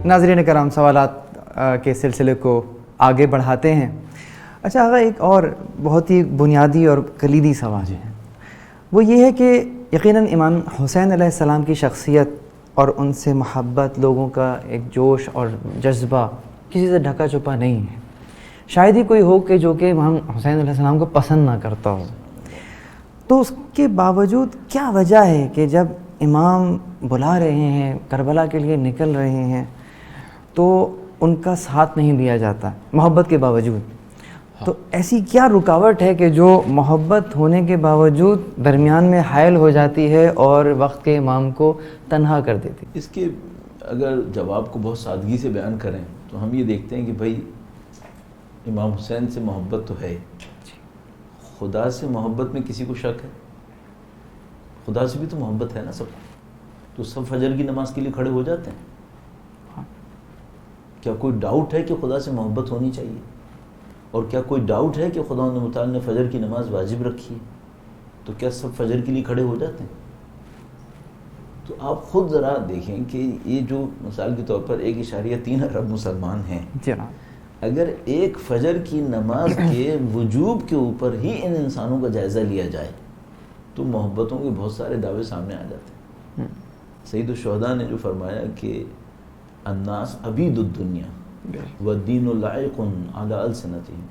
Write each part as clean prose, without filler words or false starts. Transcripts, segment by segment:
ناظرین کرام سوالات کے سلسلے کو آگے بڑھاتے ہیں. اچھا آقا، ایک اور بہت ہی بنیادی اور کلیدی سوال ہے، وہ یہ ہے کہ یقیناً امام حسین علیہ السلام کی شخصیت اور ان سے محبت، لوگوں کا ایک جوش اور جذبہ کسی سے ڈھکا چھپا نہیں ہے. شاید ہی کوئی ہو کہ جو کہ امام حسین علیہ السلام کو پسند نہ کرتا ہو. تو اس کے باوجود کیا وجہ ہے کہ جب امام بلا رہے ہیں، کربلا کے لیے نکل رہے ہیں، تو ان کا ساتھ نہیں دیا جاتا محبت کے باوجود؟ تو ایسی کیا رکاوٹ ہے کہ جو محبت ہونے کے باوجود درمیان میں حائل ہو جاتی ہے اور وقت کے امام کو تنہا کر دیتی؟ اس کے اگر جواب کو بہت سادگی سے بیان کریں تو ہم یہ دیکھتے ہیں کہ بھائی امام حسین سے محبت تو ہے، خدا سے محبت میں کسی کو شک ہے؟ خدا سے بھی تو محبت ہے نا سب کو. تو سب فجر کی نماز کے لیے کھڑے ہو جاتے ہیں؟ کیا کوئی ڈاؤٹ ہے کہ خدا سے محبت ہونی چاہیے؟ اور کیا کوئی ڈاؤٹ ہے کہ خدا متعال نے فجر کی نماز واجب رکھی ہے؟ تو کیا سب فجر کے لیے کھڑے ہو جاتے ہیں؟ تو آپ خود ذرا دیکھیں کہ یہ جو مثال کے طور پر 1.3 ارب مسلمان ہیں، اگر ایک فجر کی نماز کے وجوب کے اوپر ہی ان انسانوں کا جائزہ لیا جائے تو محبتوں کے بہت سارے دعوے سامنے آ جاتے ہیں. سید الشہداء نے جو فرمایا کہ الناس عبید الدنیا والدین لائق علی السنتہم،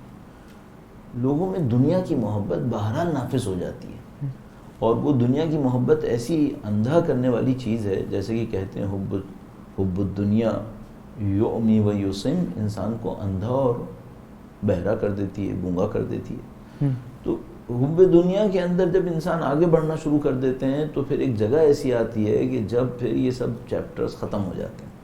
لوگوں میں دنیا کی محبت بہرحال نافذ ہو جاتی ہے، اور وہ دنیا کی محبت ایسی اندھا کرنے والی چیز ہے، جیسے کہ کہتے ہیں حب الدنیا یعمی و یسم، انسان کو اندھا اور بہرا کر دیتی ہے، گونگا کر دیتی ہے. تو حب دنیا کے اندر جب انسان آگے بڑھنا شروع کر دیتے ہیں تو پھر ایک جگہ ایسی آتی ہے کہ جب پھر یہ سب چیپٹرز ختم ہو جاتے ہیں،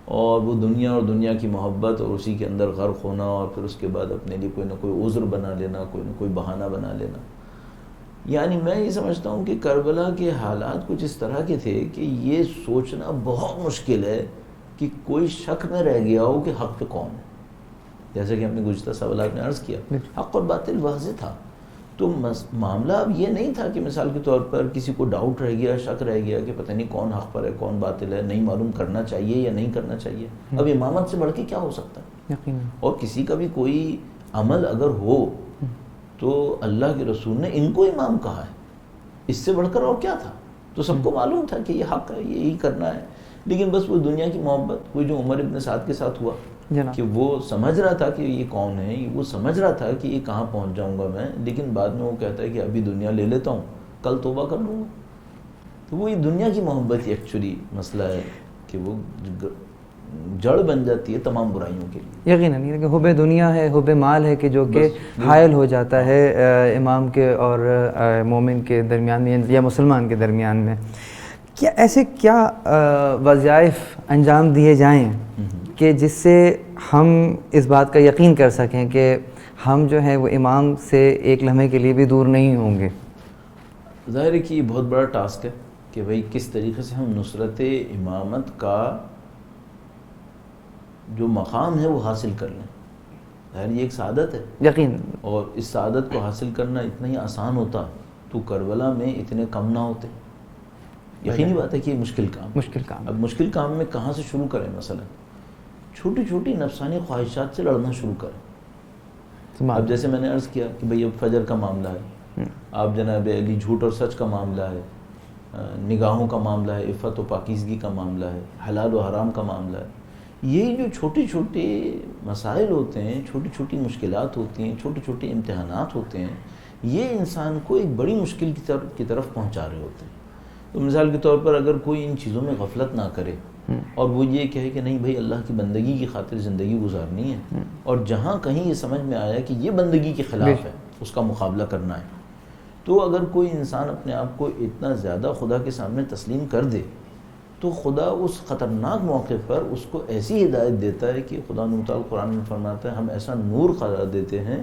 اور وہ دنیا اور دنیا کی محبت اور اسی کے اندر غرق ہونا، اور پھر اس کے بعد اپنے لیے کوئی نہ کوئی عذر بنا لینا، کوئی نہ کوئی بہانہ بنا لینا. یعنی میں یہ سمجھتا ہوں کہ کربلا کے حالات کچھ اس طرح کے تھے کہ یہ سوچنا بہت مشکل ہے کہ کوئی شک میں رہ گیا ہو کہ حق پہ کون ہے. جیسے کہ ہم نے گزشتہ سوالات میں عرض کیا، حق اور باطل واضح تھا. تو معاملہ اب یہ نہیں تھا کہ مثال کے طور پر کسی کو ڈاؤٹ رہ گیا، شک رہ گیا کہ پتہ نہیں کون حق پر ہے کون باطل ہے، نہیں معلوم کرنا چاہیے یا نہیں کرنا چاہیے. اب امامت سے بڑھ کے کیا ہو سکتا ہے؟ اور کسی کا بھی کوئی عمل اگر ہو تو اللہ کے رسول نے ان کو امام کہا ہے، اس سے بڑھ کر اور کیا تھا؟ تو سب کو معلوم تھا کہ یہ حق ہے، یہی کرنا ہے. لیکن بس وہ دنیا کی محبت، وہ جو عمر ابن سعد کے ساتھ ہوا کہ وہ سمجھ رہا تھا کہ یہ کون ہے، وہ سمجھ رہا تھا کہ یہ کہاں پہنچ جاؤں گا میں، لیکن بعد میں وہ کہتا ہے کہ ابھی دنیا لے لیتا ہوں، کل توبہ کر لوں گا. تو وہ یہ دنیا کی محبت ہی ایکچولی مسئلہ ہے کہ وہ جڑ بن جاتی ہے تمام برائیوں کے لیے. یقیناً یہ کہ حب دنیا ہے، حب مال ہے کہ جو کہ حائل ہو جاتا ہے امام کے اور مومن کے درمیان میں یا مسلمان کے درمیان میں. کیا ایسے کیا وظائف انجام دیے جائیں کہ جس سے ہم اس بات کا یقین کر سکیں کہ ہم جو ہیں وہ امام سے ایک لمحے کے لیے بھی دور نہیں ہوں گے؟ ظاہر ہے کہ یہ بہت بڑا ٹاسک ہے کہ بھئی کس طریقے سے ہم نصرت امامت کا جو مقام ہے وہ حاصل کر لیں. ظاہر یہ ایک سعادت ہے یقین، اور اس سعادت کو حاصل کرنا اتنا ہی آسان ہوتا تو کربلا میں اتنے کم نہ ہوتے. یقینی بات ہے کہ یہ مشکل کام. اب مشکل کام میں کہاں سے شروع کریں؟ مثلا چھوٹی چھوٹی نفسانی خواہشات سے لڑنا شروع کریں. اب جیسے میں نے عرض کیا کہ بھئی اب فجر کا معاملہ ہے، آپ جناب علی جھوٹ اور سچ کا معاملہ ہے، نگاہوں کا معاملہ ہے، عفت و پاکیزگی کا معاملہ ہے، حلال و حرام کا معاملہ ہے. یہ جو چھوٹی چھوٹی مسائل ہوتے ہیں، چھوٹی چھوٹی مشکلات ہوتی ہیں، چھوٹے چھوٹے امتحانات ہوتے ہیں، یہ انسان کو ایک بڑی مشکل کی طرف پہنچا رہے ہوتے ہیں. تو مثال کے طور پر اگر کوئی ان چیزوں میں غفلت نہ کرے اور وہ یہ کہے کہ نہیں بھائی اللہ کی بندگی کی خاطر زندگی گزارنی ہے، اور جہاں کہیں یہ سمجھ میں آیا کہ یہ بندگی کے خلاف ہے، اس کا مقابلہ کرنا ہے، تو اگر کوئی انسان اپنے آپ کو اتنا زیادہ خدا کے سامنے تسلیم کر دے تو خدا اس خطرناک موقع پر اس کو ایسی ہدایت دیتا ہے کہ خدا تعالیٰ قرآن میں فرماتا ہے ہم ایسا نور قرار دیتے ہیں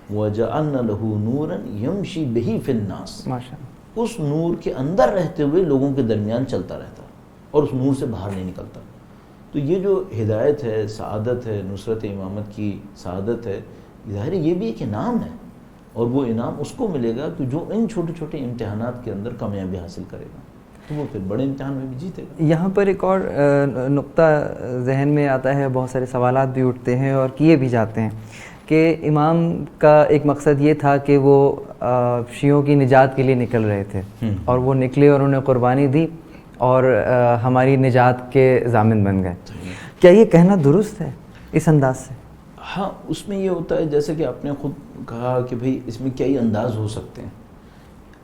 وَجَعَلْنَا لَهُ نُورًا يَمْشِي بِهِ فِي النَّاسِ، اس نور کے اندر رہتے ہوئے لوگوں کے درمیان چلتا رہتا اور اس نور سے باہر نہیں نکلتا. تو یہ جو ہدایت ہے، سعادت ہے، نصرت امامت کی سعادت ہے، ظاہر یہ بھی ایک انعام ہے، اور وہ انعام اس کو ملے گا کہ جو ان چھوٹے چھوٹے امتحانات کے اندر کامیابی حاصل کرے گا. تو وہ پھر بڑے امتحان میں بھی جیتے گا. یہاں پر ایک اور نقطہ ذہن میں آتا ہے, بہت سارے سوالات بھی اٹھتے ہیں اور کیے بھی جاتے ہیں کہ امام کا ایک مقصد یہ تھا کہ وہ شیعوں کی نجات کے لیے نکل رہے تھے, اور وہ نکلے اور انہوں نے قربانی دی اور ہماری نجات کے ضامن بن گئے. کیا یہ کہنا درست ہے اس انداز سے؟ ہاں, اس میں یہ ہوتا ہے جیسے کہ آپ نے خود کہا کہ بھئی اس میں کئی انداز ہو سکتے ہیں.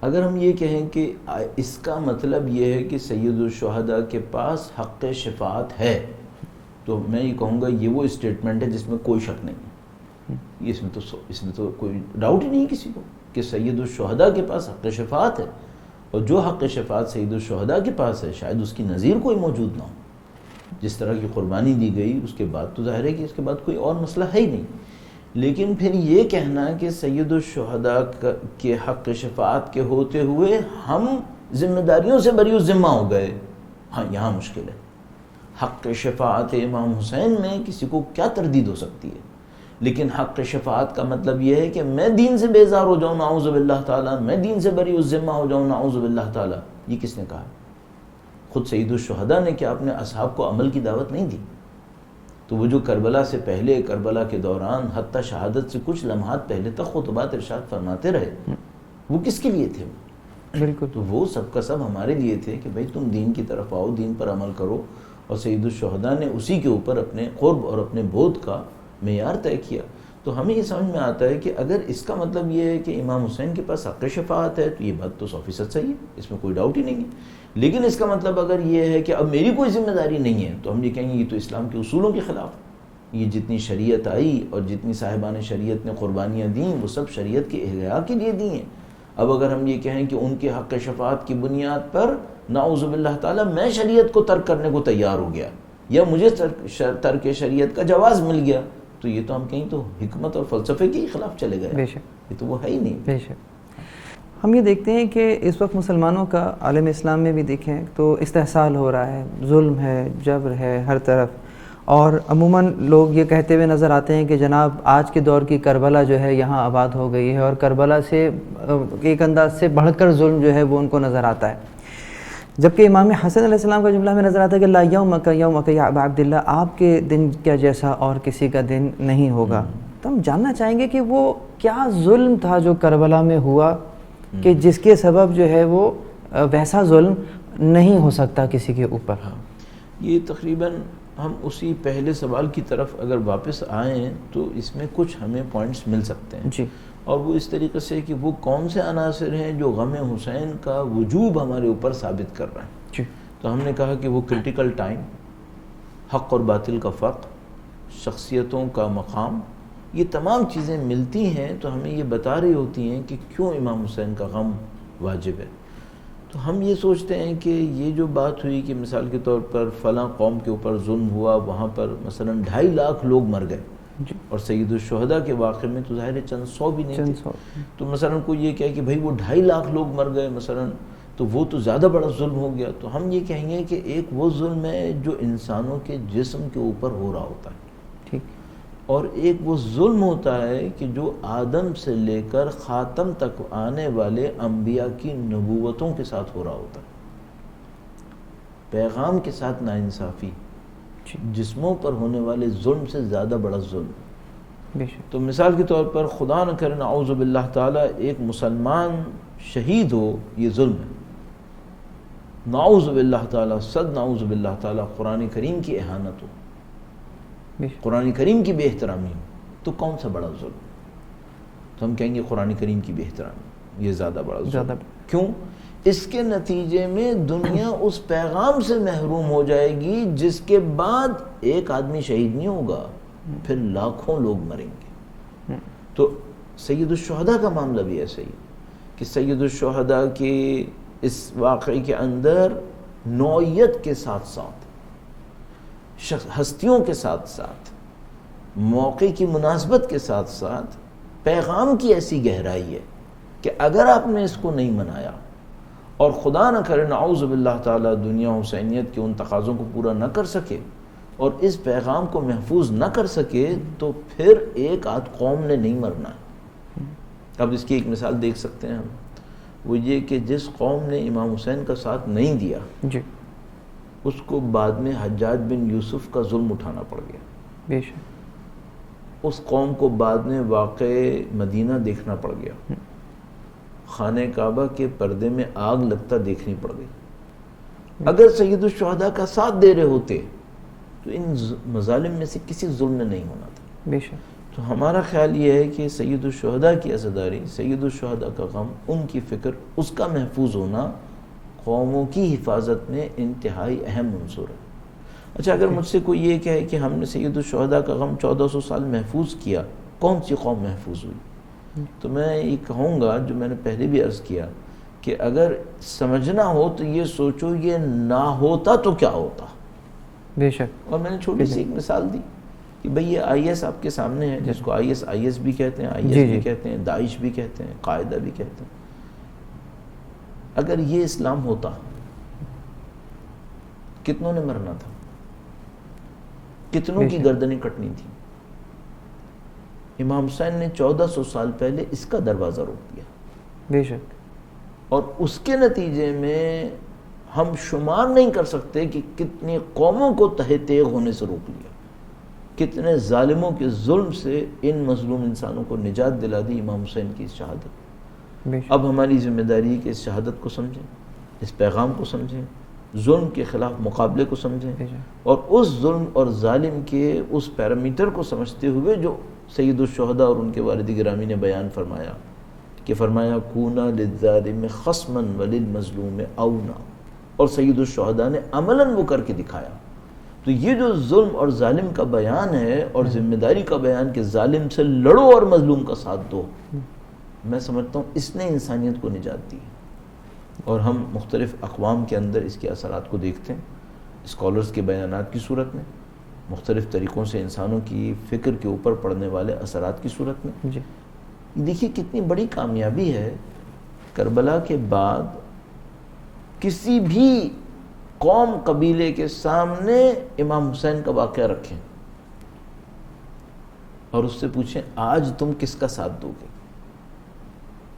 اگر ہم یہ کہیں کہ اس کا مطلب یہ ہے کہ سید الشہداء کے پاس حق شفاعت ہے, تو میں یہ کہوں گا یہ وہ اسٹیٹمنٹ ہے جس میں کوئی شک نہیں ہے. اس میں تو کوئی ڈاؤٹ ہی نہیں کسی کو کہ سید الشہداء کے پاس حق شفاعت ہے, اور جو حق شفاعت سید الشہداء کے پاس ہے شاید اس کی نظیر کوئی موجود نہ ہو. جس طرح کی قربانی دی گئی اس کے بعد تو ظاہر ہے کہ اس کے بعد کوئی اور مسئلہ ہے ہی نہیں. لیکن پھر یہ کہنا کہ سید الشہداء کے حق شفاعت کے ہوتے ہوئے ہم ذمہ داریوں سے بری الذمہ ہو گئے, ہاں یہاں مشکل ہے. حق شفاعت امام حسین میں کسی کو کیا تردید ہو سکتی ہے, لیکن حق شفاعت کا مطلب یہ ہے کہ میں دین سے بیزار ہو جاؤں نعوذ باللہ تعالیٰ, میں دین سے بری الذمہ ہو جاؤں نعوذ باللہ تعالیٰ. یہ کس نے کہا؟ خود سید الشہداء نے. کیا اپنے اصحاب کو عمل کی دعوت نہیں دی؟ تو وہ جو کربلا سے پہلے, کربلا کے دوران, حتیٰ شہادت سے کچھ لمحات پہلے تک خطبات ارشاد فرماتے رہے, وہ کس کے لیے تھے؟ بالکل, تو وہ سب کا سب ہمارے لیے تھے کہ بھئی تم دین کی طرف آؤ, دین پر عمل کرو. اور سید الشہداء نے اسی کے اوپر اپنے قرب اور اپنے بود کا معیار طے کیا. تو ہمیں یہ سمجھ میں آتا ہے کہ اگر اس کا مطلب یہ ہے کہ امام حسین کے پاس حق شفاعت ہے تو یہ بات تو 100% صحیح ہے, اس میں کوئی ڈاؤٹ ہی نہیں ہے. لیکن اس کا مطلب اگر یہ ہے کہ اب میری کوئی ذمہ داری نہیں ہے, تو ہم یہ کہیں گے یہ تو اسلام کے اصولوں کے خلاف. یہ جتنی شریعت آئی اور جتنی صاحبان شریعت نے قربانیاں دیں وہ سب شریعت کے احیاء کے لیے دی ہیں. اب اگر ہم یہ کہیں کہ ان کے حق شفاعت کی بنیاد پر نعوذ باللہ تعالیٰ میں شریعت کو ترک کرنے کو تیار ہو گیا, یا مجھے ترک شریعت کا جواز مل گیا, تو یہ تو ہم کہیں تو حکمت اور فلسفے کے خلاف چلے گئے. یہ تو وہ ہے ہی نہیں. بے شک. ہم یہ دیکھتے ہیں کہ اس وقت مسلمانوں کا, عالم اسلام میں بھی دیکھیں تو استحصال ہو رہا ہے, ظلم ہے, جبر ہے ہر طرف, اور عموماً لوگ یہ کہتے ہوئے نظر آتے ہیں کہ جناب آج کے دور کی کربلا جو ہے یہاں آباد ہو گئی ہے, اور کربلا سے ایک انداز سے بڑھ کر ظلم جو ہے وہ ان کو نظر آتا ہے. جبکہ امام حسن علیہ السلام کا جملہ میں نظر آتا ہے کہ لا یومک یومک یا ابا عبداللہ, آپ کے دن کیا جیسا اور کسی کا دن نہیں ہوگا. تو ہم جاننا چاہیں گے کہ وہ کیا ظلم تھا جو کربلا میں ہوا کہ جس کے سبب جو ہے وہ ویسا ظلم نہیں ہو سکتا کسی کے اوپر. یہ تقریباً ہم اسی پہلے سوال کی طرف اگر واپس آئیں تو اس میں کچھ ہمیں پوائنٹس مل سکتے ہیں جی, اور وہ اس طریقے سے کہ وہ کون سے عناصر ہیں جو غم حسین کا وجوب ہمارے اوپر ثابت کر رہے ہیں. جی, تو ہم نے کہا کہ وہ کرٹیکل ٹائم, حق اور باطل کا فرق, شخصیتوں کا مقام, یہ تمام چیزیں ملتی ہیں تو ہمیں یہ بتا رہی ہوتی ہیں کہ کیوں امام حسین کا غم واجب ہے. تو ہم یہ سوچتے ہیں کہ یہ جو بات ہوئی کہ مثال کے طور پر فلاں قوم کے اوپر ظلم ہوا, وہاں پر مثلا 2.5 لاکھ لوگ مر گئے, اور سید الشہداء کے واقعے میں تو ظاہر ہے چند سو بھی نہیں تھے. تو مثلا کوئی یہ کہے کہ بھائی وہ 2.5 لاکھ لوگ مر گئے مثلا, تو وہ تو زیادہ بڑا ظلم ہو گیا. تو ہم یہ کہیں گے کہ ایک وہ ظلم ہے جو انسانوں کے جسم کے اوپر ہو رہا ہوتا ہے, ٹھیک, اور ایک وہ ظلم ہوتا ہے کہ جو آدم سے لے کر خاتم تک آنے والے انبیاء کی نبوتوں کے ساتھ ہو رہا ہوتا ہے. پیغام کے ساتھ ناانصافی, جسموں پر ہونے والے ظلم سے زیادہ بڑا ظلم. تو مثال کے طور پر خدا نہ کرے نعوذ باللہ تعالیٰ ایک مسلمان شہید ہو, یہ ظلم ہے. نعوذ باللہ تعالیٰ, صد نعوذ باللہ تعالیٰ قرآن کریم کی اہانت ہو, قرآن کریم کی بے احترامی ہو, تو کون سا بڑا ظلم؟ تو ہم کہیں گے قرآن کریم کی بے احترامی یہ زیادہ بڑا ظلم. کیوں؟ اس کے نتیجے میں دنیا اس پیغام سے محروم ہو جائے گی جس کے بعد ایک آدمی شہید نہیں ہوگا, پھر لاکھوں لوگ مریں گے. تو سید الشہداء کا معاملہ بھی ایسا ہی کہ سید الشہداء کے اس واقعے کے اندر نوعیت کے ساتھ ساتھ, ہستیوں کے ساتھ ساتھ, موقع کی مناسبت کے ساتھ ساتھ پیغام کی ایسی گہرائی ہے کہ اگر آپ نے اس کو نہیں منایا اور خدا نہ کرے نعوذ باللہ تعالیٰ دنیا حسینیت کے ان تقاضوں کو پورا نہ کر سکے اور اس پیغام کو محفوظ نہ کر سکے, تو پھر ایک آدھ قوم نے نہیں مرنا ہے. اب اس کی ایک مثال دیکھ سکتے ہیں ہم. وہ یہ کہ جس قوم نے امام حسین کا ساتھ نہیں دیا جی اس کو بعد میں حجاج بن یوسف کا ظلم اٹھانا پڑ گیا. بے شک. اس قوم کو بعد میں واقع مدینہ دیکھنا پڑ گیا. خانہ کعبہ کے پردے میں آگ لگتا دیکھنی پڑ گئی. اگر سید الشہداء کا ساتھ دے رہے ہوتے تو ان مظالم میں سے کسی ظلم میں نہیں ہونا تھا. بے شک. تو ہمارا خیال یہ ہے کہ سید الشہداء کی عزاداری، سید الشہداء کا غم، ان کی فکر، اس کا محفوظ ہونا قوموں کی حفاظت میں انتہائی اہم عنصر ہے. اچھا اگر مجھ سے کوئی یہ کہے کہ ہم نے سید الشہداء کا غم 1400 سال محفوظ کیا، کون سی قوم محفوظ ہوئی؟ تو میں یہ کہوں گا جو میں نے پہلے بھی عرض کیا کہ اگر سمجھنا ہو تو یہ سوچو یہ نہ ہوتا تو کیا ہوتا. بے شک. اور میں نے چھوٹی سی ایک مثال دی کہ بھئی یہ آئی ایس آپ کے سامنے ہے، جس کو آئی ایس بھی کہتے ہیں، آئی ایس بھی کہتے ہیں، داعش بھی کہتے ہیں، قاعدہ بھی کہتے ہیں. اگر یہ اسلام ہوتا کتنوں نے مرنا تھا، کتنوں کی گردنیں کٹنی تھی. امام حسین نے 1400 سال پہلے اس کا دروازہ روک دیا. بے شک. اور اس کے نتیجے میں ہم شمار نہیں کر سکتے کہ کتنی قوموں کو تہہ تیغ ہونے سے روک لیا، کتنے ظالموں کے ظلم سے ان مظلوم انسانوں کو نجات دلا دی امام حسین کی اس شہادت. اب ہماری ذمہ داری ہے کہ اس شہادت کو سمجھیں، اس پیغام کو سمجھیں، ظلم کے خلاف مقابلے کو سمجھیں، اور اس ظلم اور ظالم کے اس پیرامیٹر کو سمجھتے ہوئے جو سید الشہداء اور ان کے والد گرامی نے بیان فرمایا کہ فرمایا کونا للظالم خصما وللمظلوم اونا، اور سید الشہداء نے عملاً وہ کر کے دکھایا. تو یہ جو ظلم اور ظالم کا بیان ہے اور ذمہ داری کا بیان کہ ظالم سے لڑو اور مظلوم کا ساتھ دو، میں سمجھتا ہوں اس نے انسانیت کو نجات دی. اور ہم مختلف اقوام کے اندر اس کے اثرات کو دیکھتے ہیں، اسکالرز کے بیانات کی صورت میں، مختلف طریقوں سے انسانوں کی فکر کے اوپر پڑنے والے اثرات کی صورت میں. جی دیکھیے کتنی بڑی کامیابی ہے کربلا کے بعد کسی بھی قوم قبیلے کے سامنے امام حسین کا واقعہ رکھیں اور اس سے پوچھیں آج تم کس کا ساتھ دو گے.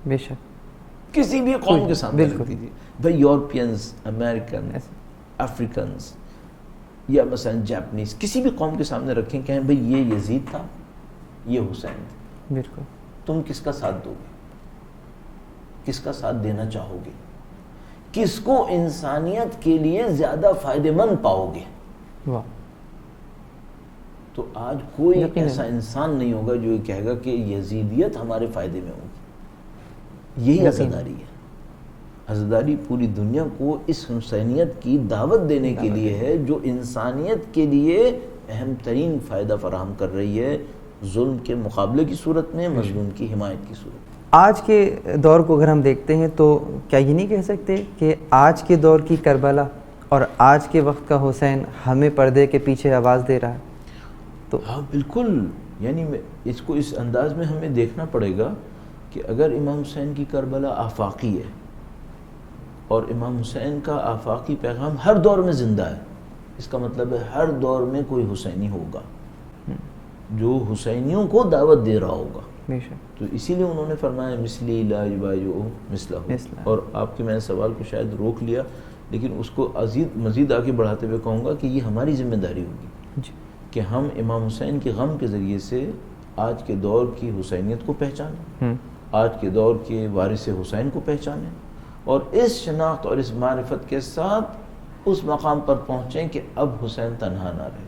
بے شک. کسی بھی قوم کے سامنے رکھ دیجیے، بھائی یورپینز، امریکن، افریکنز یا مثلا جاپنیز، کسی بھی قوم کے سامنے رکھیں، کہیں بھئی یہ یزید تھا، یہ حسین تھا، بالکل تم کس کا ساتھ دو گے، کس کا ساتھ دینا چاہو گے، کس کو انسانیت کے لیے زیادہ فائدہ مند پاؤ گے. واہ. تو آج کوئی ایسا انسان نہیں ہوگا جو یہ کہے گا کہ یزیدیت ہمارے فائدے میں ہوگی. یہی عزاداری ہے. عزاداری پوری دنیا کو اس حسینیت کی دعوت دینے کے لیے ہے جو انسانیت کے لیے اہم ترین فائدہ فراہم کر رہی ہے، ظلم کے مقابلے کی صورت میں، مظلوم کی حمایت کی صورت میں. آج کے دور کو اگر ہم دیکھتے ہیں تو کیا یہ نہیں کہہ سکتے کہ آج کے دور کی کربلا اور آج کے وقت کا حسین ہمیں پردے کے پیچھے آواز دے رہا ہے؟ تو ہاں بالکل، یعنی اس کو اس انداز میں ہمیں دیکھنا پڑے گا کہ اگر امام حسین کی کربلا آفاقی ہے اور امام حسین کا آفاقی پیغام ہر دور میں زندہ ہے، اس کا مطلب ہے ہر دور میں کوئی حسینی ہوگا جو حسینیوں کو دعوت دے رہا ہوگا. تو اسی لیے انہوں نے فرمایا مثلی لا یبایع مثلہ. اور آپ کے میں نے سوال کو شاید روک لیا، لیکن اس کو مزید آگے بڑھاتے ہوئے کہوں گا کہ یہ ہماری ذمہ داری ہوگی کہ ہم امام حسین کے غم کے ذریعے سے آج کے دور کی حسینیت کو پہچانیں، آج کے دور کے وارث حسین کو پہچانیں، اور اس شناخت اور اس معرفت کے ساتھ اس مقام پر پہنچیں کہ اب حسین تنہا نہ رہے.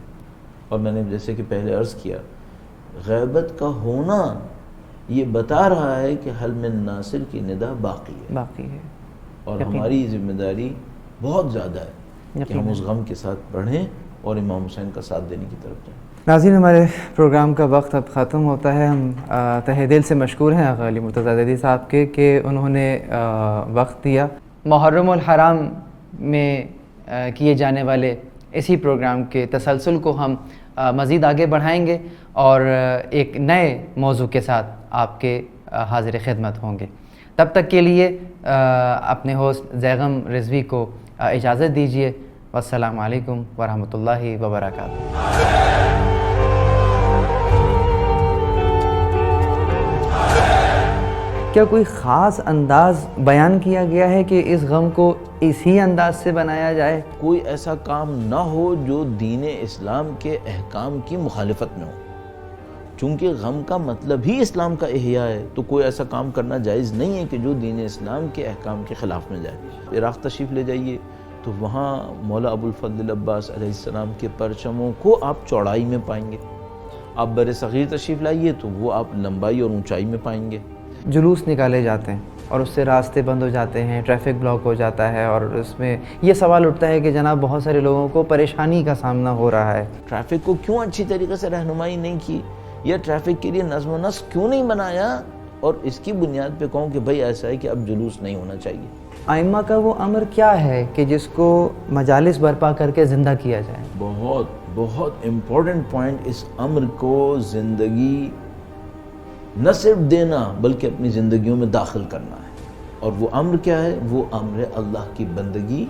اور میں نے جیسے کہ پہلے عرض کیا، غیبت کا ہونا یہ بتا رہا ہے کہ حل من ناصر کی ندا باقی ہے، اور ہماری ذمہ داری بہت زیادہ ہے کہ ہم اس غم کے ساتھ بڑھیں اور امام حسین کا ساتھ دینے کی طرف جائیں. ناظرین، ہمارے پروگرام کا وقت اب ختم ہوتا ہے. ہم تہہ دل سے مشکور ہیں آقا علی مرتضیٰ زیدی صاحب کے کہ انہوں نے وقت دیا. محرم الحرام میں کیے جانے والے اسی پروگرام کے تسلسل کو ہم مزید آگے بڑھائیں گے اور ایک نئے موضوع کے ساتھ آپ کے حاضر خدمت ہوں گے. تب تک کے لیے اپنے ہوسٹ زیغم رضوی کو اجازت دیجیے. والسلام علیکم ورحمۃ اللہ وبرکاتہ. کیا کوئی خاص انداز بیان کیا گیا ہے کہ اس غم کو اسی انداز سے بنایا جائے؟ کوئی ایسا کام نہ ہو جو دین اسلام کے احکام کی مخالفت میں ہو، چونکہ غم کا مطلب ہی اسلام کا احیاء ہے، تو کوئی ایسا کام کرنا جائز نہیں ہے کہ جو دین اسلام کے احکام کے خلاف میں جائے۔ عراق تشریف لے جائیے تو وہاں مولا ابو الفضل عباس علیہ السلام کے پرچموں کو آپ چوڑائی میں پائیں گے، آپ بر صغیر تشریف لائیے تو وہ آپ لمبائی اور اونچائی میں پائیں گے۔ جلوس نکالے جاتے ہیں اور اس سے راستے بند ہو جاتے ہیں، ٹریفک بلاک ہو جاتا ہے، اور اس میں یہ سوال اٹھتا ہے کہ جناب بہت سارے لوگوں کو پریشانی کا سامنا ہو رہا ہے۔ ٹریفک کو کیوں اچھی طریقے سے رہنمائی نہیں کی، یا ٹریفک کے لیے نظم و نسق کیوں نہیں بنایا، اور اس کی بنیاد پہ کہوں کہ بھائی ایسا ہے کہ اب جلوس نہیں ہونا چاہیے۔ ائمہ کا وہ امر کیا ہے کہ جس کو مجالس برپا کر کے زندہ کیا جائے؟ بہت بہت امپورٹنٹ پوائنٹ، اس امر کو زندگی نہ صرف دینا بلکہ اپنی زندگیوں میں داخل کرنا ہے، اور وہ امر کیا ہے؟ وہ امر اللہ کی بندگی